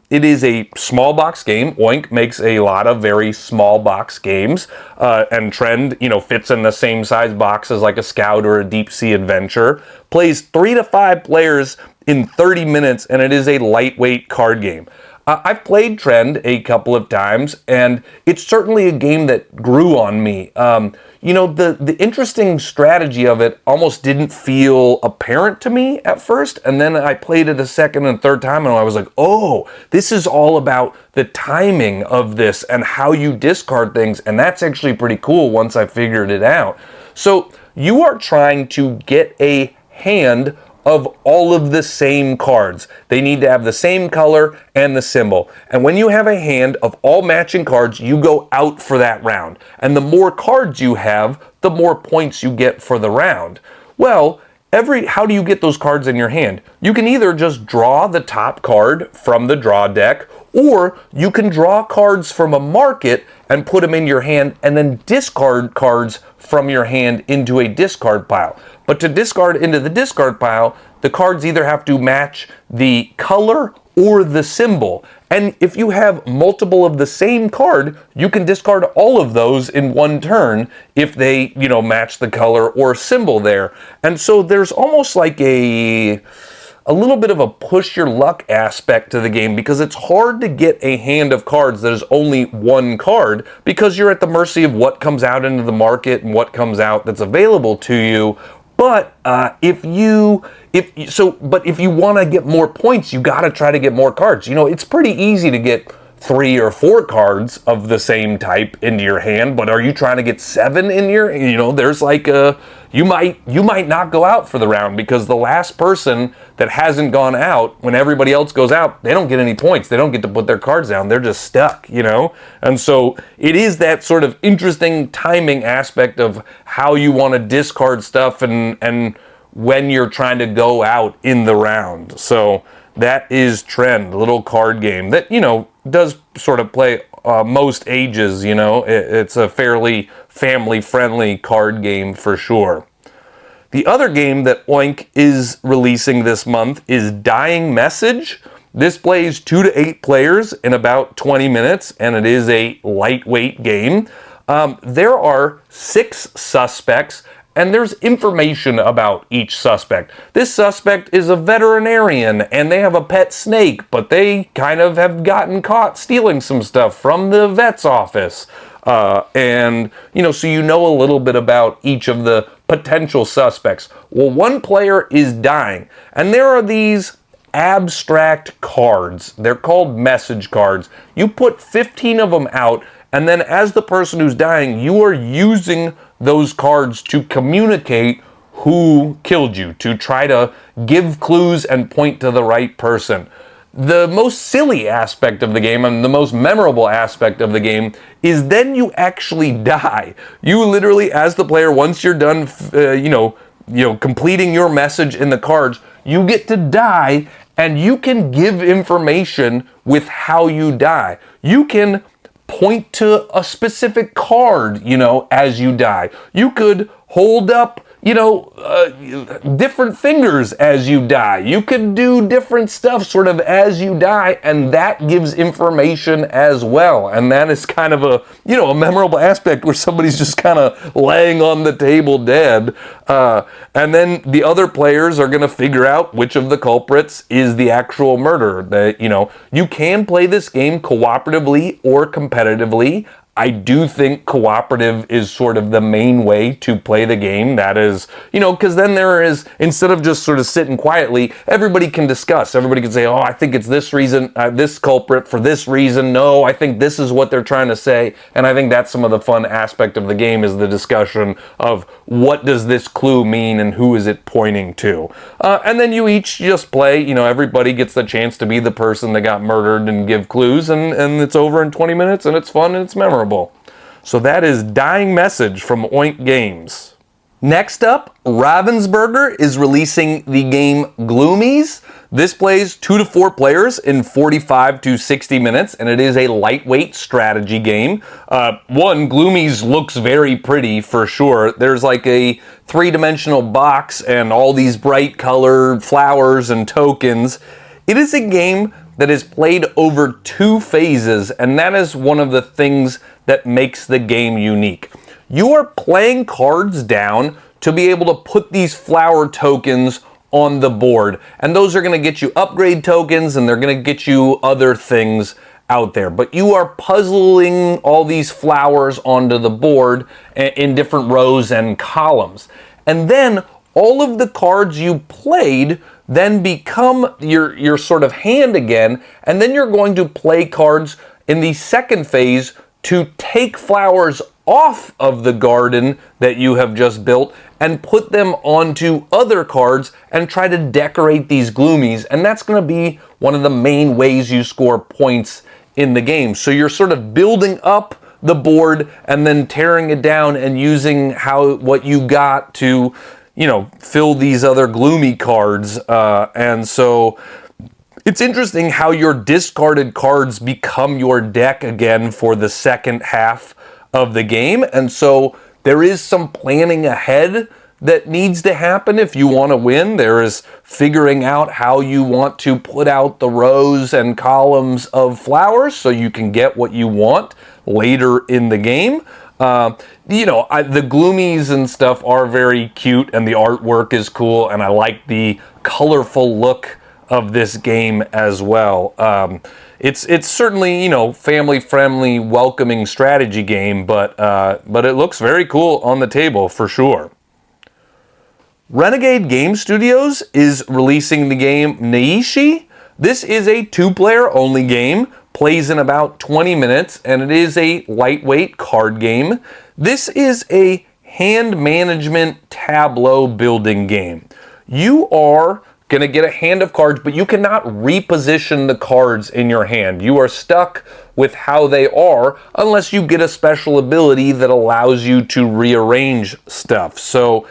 [SPEAKER 1] It is a small box game. Oink makes a lot of very small box games, and TRND, fits in the same size box as like a Scout or a Deep Sea Adventure. Plays 3 to 5 players in 30 minutes, and it is a lightweight card game. I've played TRND a couple of times, and it's certainly a game that grew on me. The interesting strategy of it almost didn't feel apparent to me at first, and then I played it a second and third time, and I was like, oh, this is all about the timing of this and how you discard things, and that's actually pretty cool once I figured it out. So you are trying to get a hand of all of the same cards. They need to have the same color and the symbol. And when you have a hand of all matching cards, you go out for that round. And the more cards you have, the more points you get for the round. Well, how do you get those cards in your hand? You can either just draw the top card from the draw deck, or you can draw cards from a market and put them in your hand and then discard cards from your hand into a discard pile. But to discard into the discard pile, the cards either have to match the color or the symbol. And if you have multiple of the same card, you can discard all of those in one turn if they, match the color or symbol there. And so there's almost like a little bit of a push your luck aspect to the game, because it's hard to get a hand of cards that is only one card, because you're at the mercy of what comes out into the market and what comes out that's available to you. But if you want to get more points, you got to try to get more cards. It's pretty easy to get 3 or 4 cards of the same type into your hand, but are you trying to get 7 in your, there's like you might not go out for the round, because the last person that hasn't gone out, when everybody else goes out, they don't get any points. They don't get to put their cards down. They're just stuck, And so it is that sort of interesting timing aspect of how you want to discard stuff and when you're trying to go out in the round. So that is TRND, a little card game that, does sort of play most ages, It's a fairly family-friendly card game for sure. The other game that Oink is releasing this month is Dying Message. This plays 2 to 8 players in about 20 minutes, and it is a lightweight game. There are 6 suspects, and there's information about each suspect. This suspect is a veterinarian, and they have a pet snake, but they kind of have gotten caught stealing some stuff from the vet's office. So you know a little bit about each of the potential suspects. Well, one player is dying, and there are these abstract cards. They're called message cards. You put 15 of them out, and then as the person who's dying, you are using those cards to communicate who killed you, to try to give clues and point to the right person. The most silly aspect of the game, and the most memorable aspect of the game, is then you actually die. You literally, as the player, once you're done, completing your message in the cards, you get to die, and you can give information with how you die. You can point to a specific card, as you die. You could hold up different fingers as you die. You could do different stuff sort of as you die, and that gives information as well. And that is kind of a memorable aspect where somebody's just kind of laying on the table dead. And then the other players are going to figure out which of the culprits is the actual murderer. You can play this game cooperatively or competitively. I do think cooperative is sort of the main way to play the game. That is, because then there is, instead of just sort of sitting quietly, everybody can discuss. Everybody can say, oh, I think it's this reason, this culprit for this reason. No, I think this is what they're trying to say. And I think that's some of the fun aspect of the game, is the discussion of what does this clue mean and who is it pointing to. And then you each just play, everybody gets the chance to be the person that got murdered and give clues, and it's over in 20 minutes, and it's fun and it's memorable. So that is Dying Message from Oink Games. Next up, Ravensburger is releasing the game Gloomies. This plays 2 to 4 players in 45 to 60 minutes, and it is a lightweight strategy game. Gloomies looks very pretty for sure. There's like a 3-dimensional box and all these bright colored flowers and tokens. It is a game that is played over 2 phases, and that is one of the things that makes the game unique. You are playing cards down to be able to put these flower tokens on the board, and those are going to get you upgrade tokens, and they're going to get you other things out there. But you are puzzling all these flowers onto the board in different rows and columns. And then all of the cards you played then become your sort of hand again, and then you're going to play cards in the second phase to take flowers off of the garden that you have just built and put them onto other cards and try to decorate these Gloomies. And that's going to be one of the main ways you score points in the game. So you're sort of building up the board and then tearing it down and using what you got to fill these other Gloomy cards. And so it's interesting how your discarded cards become your deck again for the second half of the game. And so there is some planning ahead that needs to happen if you want to win. There is figuring out how you want to put out the rows and columns of flowers so you can get what you want later in the game. The Gloomies and stuff are very cute, and the artwork is cool, and I like the colorful look of this game as well. It's certainly, family-friendly, welcoming strategy game, but it looks very cool on the table for sure. Renegade Game Studios is releasing the game Naishi. This is a 2-player only game, plays in about 20 minutes, and it is a lightweight card game. This is a hand management tableau building game. You are going to get a hand of cards, but you cannot reposition the cards in your hand. You are stuck with how they are unless you get a special ability that allows you to rearrange stuff. So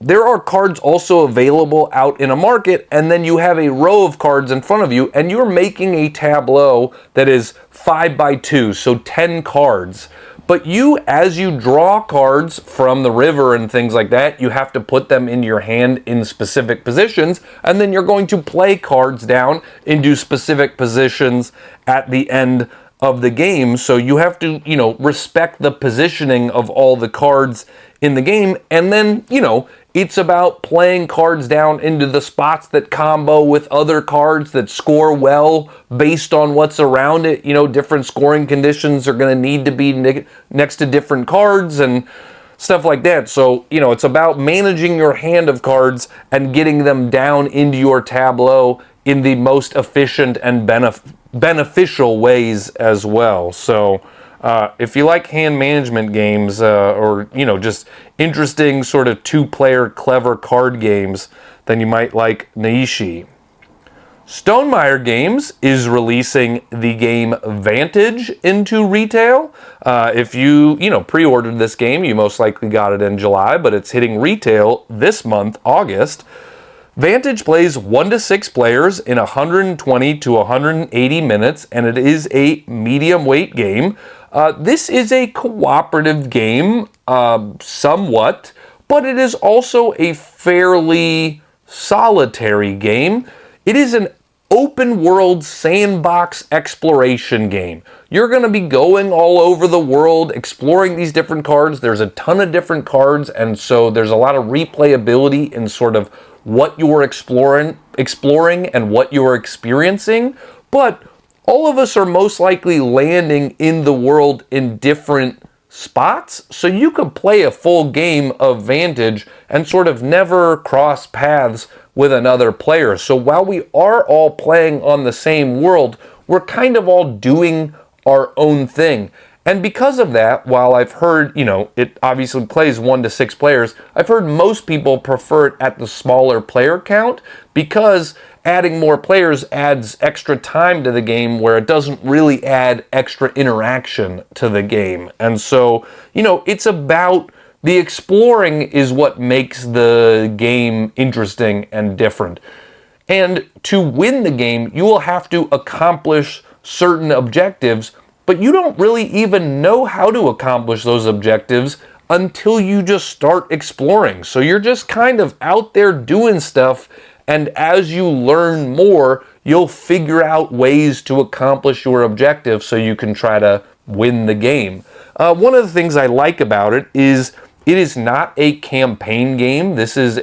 [SPEAKER 1] there are cards also available out in a market, and then you have a row of cards in front of you, and you're making a tableau that is 5 by 2, so 10 cards. But as you draw cards from the river and things like that, you have to put them in your hand in specific positions, and then you're going to play cards down into specific positions at the end of the game. So you have to, respect the positioning of all the cards in the game, and then, it's about playing cards down into the spots that combo with other cards that score well based on what's around it. Different scoring conditions are going to need to be next to different cards and stuff like that. So, it's about managing your hand of cards and getting them down into your tableau in the most efficient and beneficial ways as well. So, if you like hand management games or just interesting sort of 2-player clever card games, then you might like Naishi. Stonemaier Games is releasing the game Vantage into retail. If you pre-ordered this game, you most likely got it in July, but it's hitting retail this month, August. Vantage plays 1 to 6 players in 120 to 180 minutes, and it is a medium weight game. This is a cooperative game. somewhat, but it is also a fairly solitary game. It is an open world sandbox exploration game. You're going to be going all over the world, exploring these different cards. There's a ton of different cards, and so there's a lot of replayability in sort of what you're exploring and what you're experiencing. But all of us are most likely landing in the world in different spots, so you could play a full game of Vantage and sort of never cross paths with another player. So while we are all playing on the same world, we're kind of all doing our own thing. And because of that, while I've heard, it obviously plays 1 to 6 players, I've heard most people prefer it at the smaller player count because adding more players adds extra time to the game where it doesn't really add extra interaction to the game. And so, it's about the exploring is what makes the game interesting and different. And to win the game, you will have to accomplish certain objectives, but you don't really even know how to accomplish those objectives until you just start exploring. So you're just kind of out there doing stuff, and as you learn more, you'll figure out ways to accomplish your objective so you can try to win the game. One of the things I like about it is not a campaign game. This is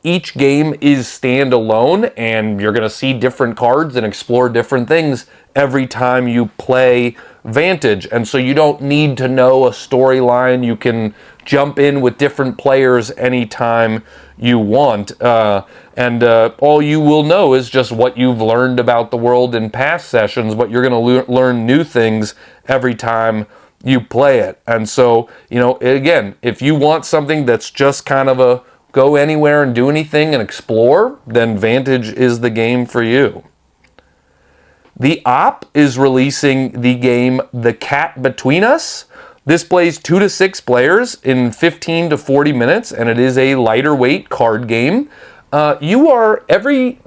[SPEAKER 1] each game is standalone, and you're going to see different cards and explore different things every time you play Vantage. And so you don't need to know a storyline. You can jump in with different players anytime you want. And all you will know is just what you've learned about the world in past sessions, but you're going to learn new things every time you play it. And so, again, if you want something that's just kind of a go anywhere and do anything and explore, then Vantage is the game for you. The Op is releasing the game The Cat Between Us. This plays 2 to 6 players in 15 to 40 minutes, and it is a lighter weight card game. Every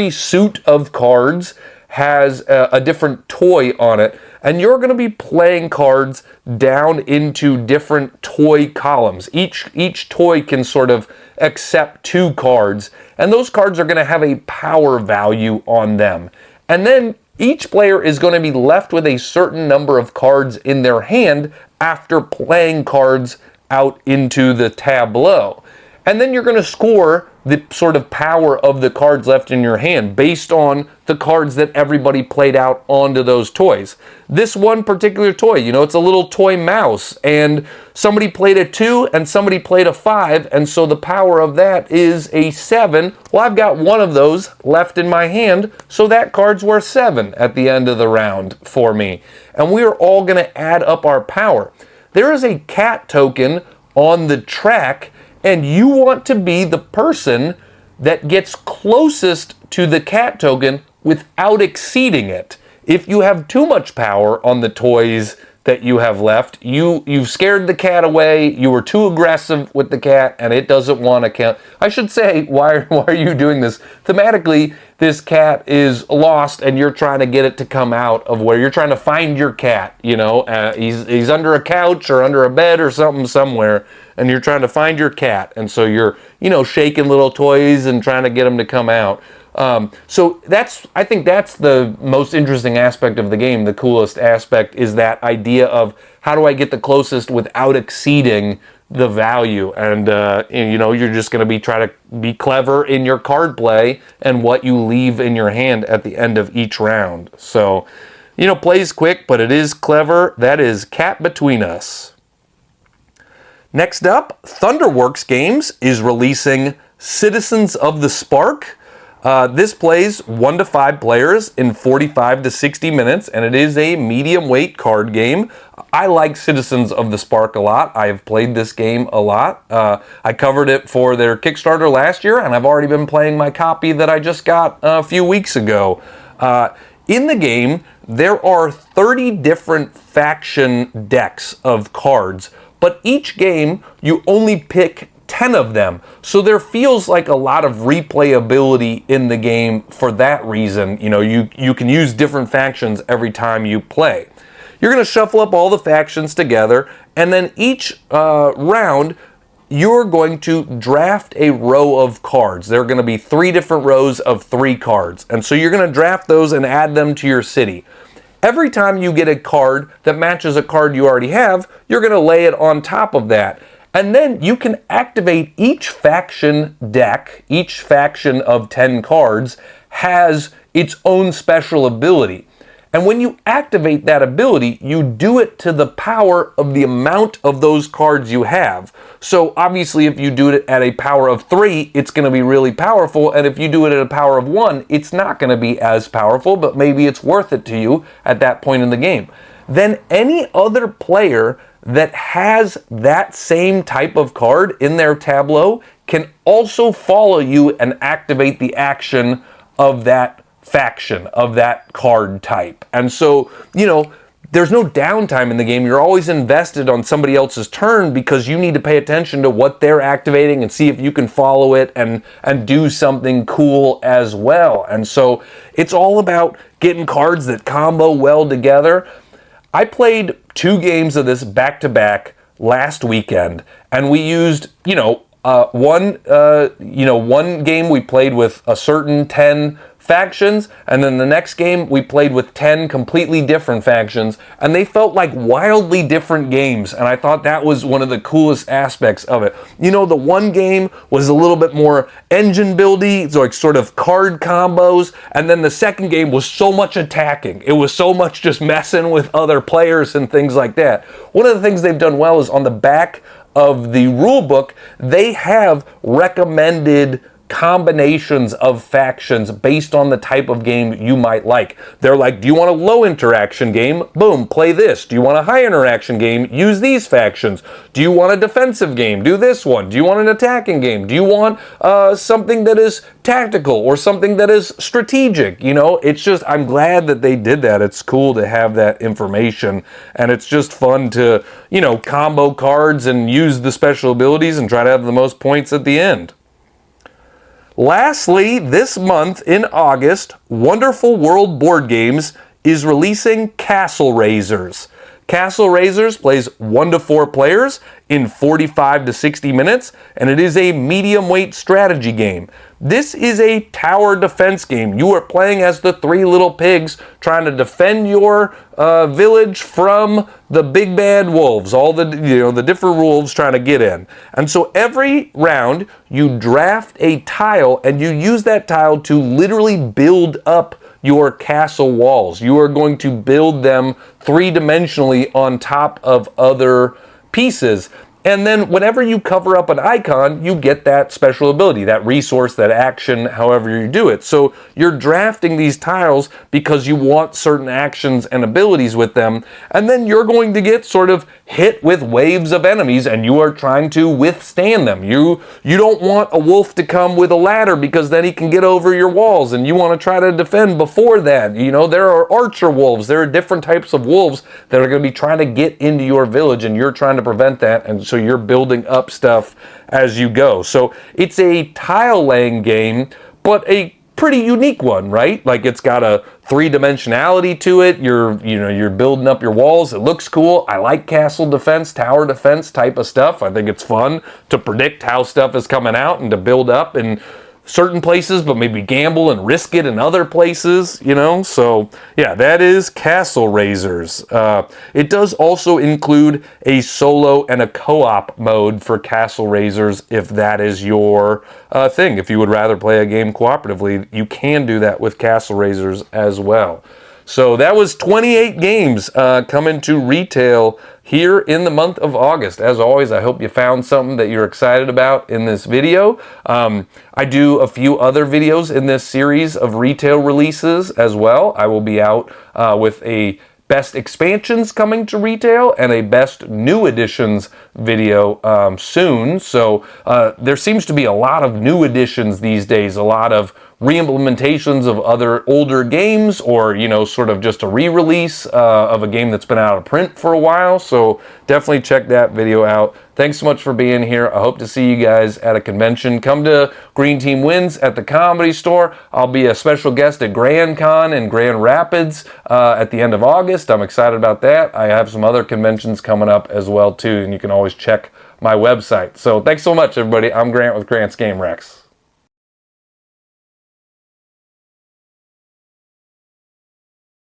[SPEAKER 1] suit of cards has a different toy on it, and you're going to be playing cards down into different toy columns. Each toy can sort of accept 2 cards, and those cards are going to have a power value on them. And then each player is going to be left with a certain number of cards in their hand after playing cards out into the tableau. And then you're going to score the sort of power of the cards left in your hand based on the cards that everybody played out onto those toys. This one particular toy, it's a little toy mouse, and somebody played a 2 and somebody played a 5, and so the power of that is a 7. Well, I've got one of those left in my hand, so that card's worth 7 at the end of the round for me. And we are all going to add up our power. There is a cat token on the track, and you want to be the person that gets closest to the cat token without exceeding it. If you have too much power on the toys that you have left, you've scared the cat away, you were too aggressive with the cat, and it doesn't want to count. I should say, why are you doing this? Thematically, this cat is lost, and you're trying to get it to come out of where you're trying to find your cat. He's under a couch or under a bed or something somewhere, and you're trying to find your cat, and so you're shaking little toys and trying to get them to come out. So I think that's the most interesting aspect of the game. The coolest aspect is that idea of how do I get the closest without exceeding the value, and you're just going to try to be clever in your card play and what you leave in your hand at the end of each round. So, plays quick, but it is clever. That is Cat Between Us. Next up, Thunderworks Games is releasing Citizens of the Spark. This plays 1 to 5 players in 45 to 60 minutes, and it is a medium weight card game. I like Citizens of the Spark a lot. I have played this game a lot. I covered it for their Kickstarter last year, and I've already been playing my copy that I just got a few weeks ago. In the game, there are 30 different faction decks of cards, but each game you only pick 10 of them. So there feels like a lot of replayability in the game for that reason. You can use different factions every time you play. you're going to shuffle up all the factions together, and then each round, you're going to draft a row of cards. There are going to be 3 different rows of 3 cards. And so you're going to draft those and add them to your city. Every time you get a card that matches a card you already have, you're going to lay it on top of that. And then you can activate each faction deck. Each faction of 10 cards has its own special ability. And when you activate that ability, you do it to the power of the amount of those cards you have. So obviously if you do it at a power of 3, it's going to be really powerful. And if you do it at a power of 1, it's not going to be as powerful, but maybe it's worth it to you at that point in the game. Then any other player that has that same type of card in their tableau can also follow you and activate the action of that faction, of that card type. And so, you know, there's no downtime in the game. You're always invested on somebody else's turn because you need to pay attention to what they're activating and see if you can follow it and do something cool as well. And so it's all about getting cards that combo well together. I played 2 games of this back-to-back last weekend, and we used, one game we played with a certain 10 factions, and then the next game we played with 10 completely different factions, and they felt like wildly different games, and I thought that was one of the coolest aspects of it. You know, the one game was a little bit more engine buildy, so like sort of card combos, and then the second game was so much attacking. It was so much just messing with other players and things like that. One of the things they've done well is on the back of the rule book, they have recommended combinations of factions based on the type of game you might like. They're like, do you want a low interaction game? Boom, play this. Do you want a high interaction game? Use these factions. Do you want a defensive game? Do this one. Do you want an attacking game? Do you want something that is tactical or something that is strategic? You know, it's just, I'm glad that they did that. It's cool to have that information, and it's just fun to, you know, combo cards and use the special abilities and try to have the most points at the end. Lastly, this month in August, Wonderful World Board Games is releasing Castle Raisers. Castle Raisers plays 1 to 4 players in 45 to 60 minutes, and it is a medium weight strategy game. This is a tower defense game. You are playing as the 3 little pigs trying to defend your village from the big bad wolves, all the the different wolves trying to get in. And so every round you draft a tile and you use that tile to literally build up your castle walls. You are going to build them 3-dimensionally on top of other pieces. And then whenever you cover up an icon, you get that special ability, that resource, that action, however you do it. So you're drafting these tiles because you want certain actions and abilities with them. And then you're going to get sort of hit with waves of enemies, and you are trying to withstand them. You don't want a wolf to come with a ladder because then he can get over your walls, and you want to try to defend before that. You know, there are archer wolves. There are different types of wolves that are going to be trying to get into your village, and you're trying to prevent that. And so you're building up stuff as you go. So it's a tile laying game, but a pretty unique one, right? Like, it's got a 3-dimensionality to it. You're building up your walls. It looks cool. I like castle defense, tower defense type of stuff. I think it's fun to predict how stuff is coming out and to build up in certain places, but maybe gamble and risk it in other places, you know? So yeah, that is Castle Raisers. It does also include a solo and a co-op mode for Castle Raisers if that is your thing. If you would rather play a game cooperatively, you can do that with Castle Raisers as well. So that was 28 games coming to retail here in the month of August. As always, I hope you found something that you're excited about in this video. I do a few other videos in this series of retail releases as well. I will be out with a best expansions coming to retail and a best new editions video soon. So there seems to be a lot of new editions these days, a lot of re-implementations of other older games, or, you know, sort of just a re-release of a game that's been out of print for a while. So definitely check that video out. Thanks so much for being here. I hope to see you guys at a convention. Come to Green Team Wins at the Comedy Store. I'll be a special guest at Grand Con in Grand Rapids at the end of August. I'm excited about that. I have some other conventions coming up as well too, and you can always check my website. So thanks so much, everybody. I'm Grant with Grant's Game Rex.